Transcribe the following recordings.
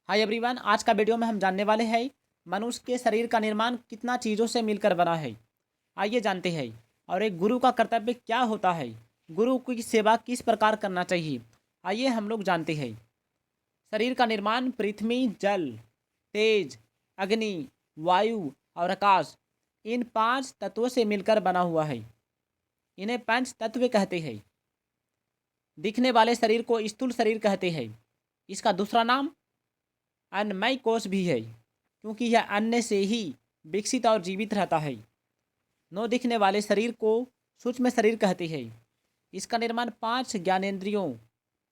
Hi everyone, आज का video में हम जानने वाले हैं मनुष्य के शरीर का निर्माण कितना चीज़ों से मिलकर बना है। आइए जानते हैं। और एक गुरु का कर्तव्य क्या होता है, गुरु की सेवा किस प्रकार करना चाहिए, आइए हम लोग जानते हैं। शरीर का निर्माण पृथ्वी, जल, तेज, अग्नि, वायु और आकाश, इन 5 तत्वों से मिलकर बना हुआ है। इन्हें पंच तत्व कहते हैं। दिखने वाले शरीर को स्थूल शरीर कहते हैं। इसका दूसरा नाम अन्नमय कोश भी है, क्योंकि यह अन्न से ही विकसित और जीवित रहता है। न दिखने वाले शरीर को सूक्ष्म शरीर कहते हैं। इसका निर्माण 5 ज्ञानेंद्रियों,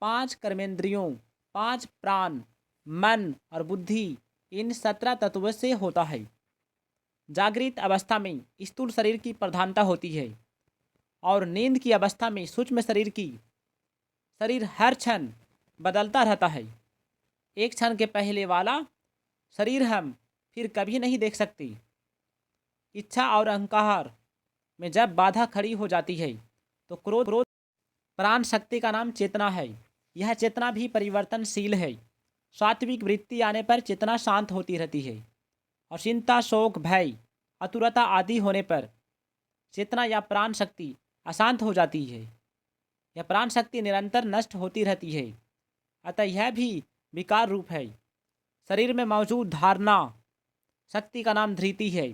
5 कर्मेंद्रियों, 5 प्राण, मन और बुद्धि, इन 17 तत्वों से होता है। जागृत अवस्था में स्थूल शरीर की प्रधानता होती है और नींद की अवस्था में सूक्ष्म शरीर हर क्षण बदलता रहता है। एक क्षण के पहले वाला शरीर हम फिर कभी नहीं देख सकते। इच्छा और अहंकार में जब बाधा खड़ी हो जाती है तो क्रोध प्राण शक्ति का नाम चेतना है। यह चेतना भी परिवर्तनशील है। सात्विक वृत्ति आने पर चेतना शांत होती रहती है और चिंता, शोक, भय, आतुरता आदि होने पर चेतना या प्राण शक्ति अशांत हो जाती है। यह प्राण शक्ति निरंतर नष्ट होती रहती है, अतः यह भी विकार रूप है। शरीर में मौजूद धारणा शक्ति का नाम धृति है।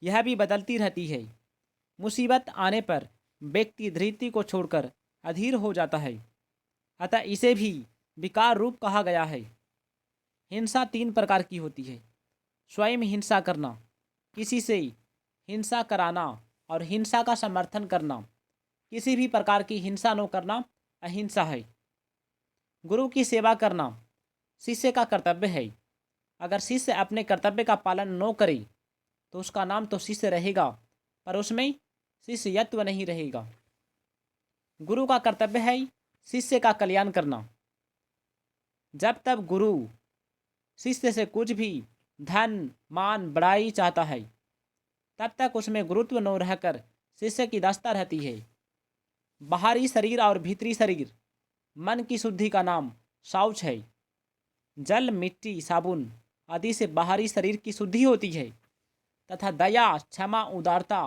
यह भी बदलती रहती है। मुसीबत आने पर व्यक्ति धृति को छोड़कर अधीर हो जाता है, अतः इसे भी विकार रूप कहा गया है। हिंसा 3 प्रकार की होती है। स्वयं हिंसा करना, किसी से हिंसा कराना और हिंसा का समर्थन करना। किसी भी प्रकार की हिंसा न करना अहिंसा है। गुरु की सेवा करना शिष्य का कर्तव्य है। अगर शिष्य अपने कर्तव्य का पालन न करे तो उसका नाम तो शिष्य रहेगा, पर उसमें शिष्यत्व नहीं रहेगा। गुरु का कर्तव्य है शिष्य का कल्याण करना। जब तक गुरु शिष्य से कुछ भी धन, मान, बड़ाई चाहता है, तब तक उसमें गुरुत्व न रहकर शिष्य की दास्ता रहती है। बाहरी शरीर और भीतरी शरीर, मन की शुद्धि का नाम शौच है। जल, मिट्टी, साबुन आदि से बाहरी शरीर की शुद्धि होती है तथा दया, क्षमा, उदारता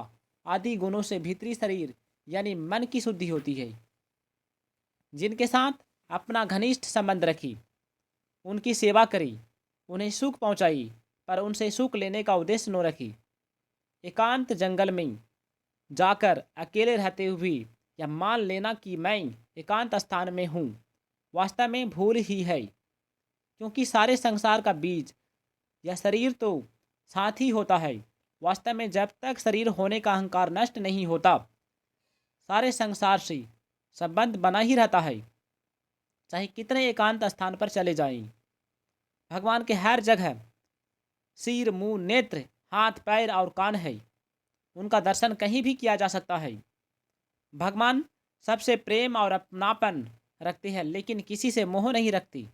आदि गुणों से भीतरी शरीर यानी मन की शुद्धि होती है। जिनके साथ अपना घनिष्ठ संबंध रखी, उनकी सेवा करी, उन्हें सुख पहुंचाई, पर उनसे सुख लेने का उद्देश्य न रखी। एकांत जंगल में जाकर अकेले रहते हुए या मान लेना कि मैं एकांत स्थान में हूँ, वास्तव में भूल ही है, क्योंकि सारे संसार का बीज यह शरीर तो साथ ही होता है। वास्तव में जब तक शरीर होने का अहंकार नष्ट नहीं होता, सारे संसार से संबंध बना ही रहता है, चाहे कितने एकांत स्थान पर चले जाएं। भगवान के हर जगह सिर, मुंह, नेत्र, हाथ, पैर और कान है। उनका दर्शन कहीं भी किया जा सकता है। भगवान सबसे प्रेम और अपनापन रखते हैं, लेकिन किसी से मोह नहीं रखती।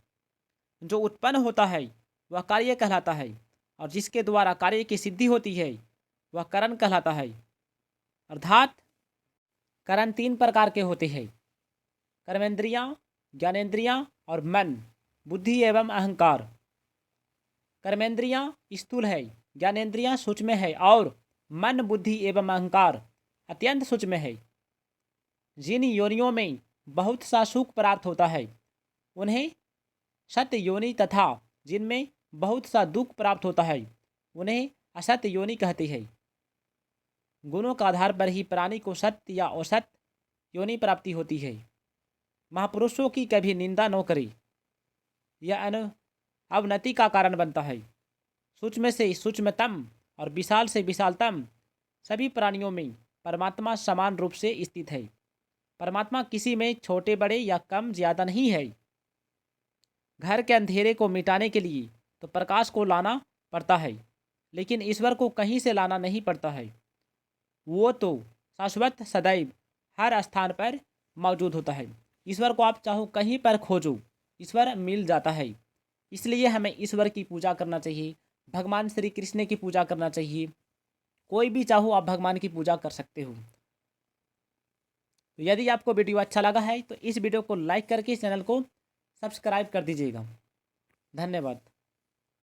जो उत्पन्न होता है वह कार्य कहलाता है, और जिसके द्वारा कार्य की सिद्धि होती है वह करण कहलाता है। अर्थात करण 3 प्रकार के होते हैं: कर्मेंद्रियां, ज्ञानेंद्रियां और मन, बुद्धि एवं अहंकार। कर्मेंद्रियां स्थूल है, ज्ञानेंद्रियां सूक्ष्म है और मन, बुद्धि एवं अहंकार अत्यंत सूक्ष्म है। जिन योनियों में बहुत सा सुख प्राप्त होता है उन्हें सत्य योनि, तथा जिनमें बहुत सा दुख प्राप्त होता है उन्हें असत्य योनि कहते हैं। गुणों का आधार पर ही प्राणी को सत्य या असत्य योनि प्राप्ति होती है। महापुरुषों की कभी निंदा न करें, यह अवनति का कारण बनता है। सूक्ष्म से सूक्ष्मतम और विशाल से विशालतम सभी प्राणियों में परमात्मा समान रूप से स्थित है। परमात्मा किसी में छोटे, बड़े या कम ज़्यादा नहीं है। घर के अंधेरे को मिटाने के लिए तो प्रकाश को लाना पड़ता है, लेकिन ईश्वर को कहीं से लाना नहीं पड़ता है। वो तो शाश्वत सदैव हर स्थान पर मौजूद होता है। ईश्वर को आप चाहो कहीं पर खोजो, ईश्वर मिल जाता है। इसलिए हमें ईश्वर की पूजा करना चाहिए, भगवान श्री कृष्ण की पूजा करना चाहिए। कोई भी चाहो आप भगवान की पूजा कर सकते हो। तो यदि आपको वीडियो अच्छा लगा है तो इस वीडियो को लाइक करके चैनल को सब्सक्राइब कर दीजिएगा। धन्यवाद।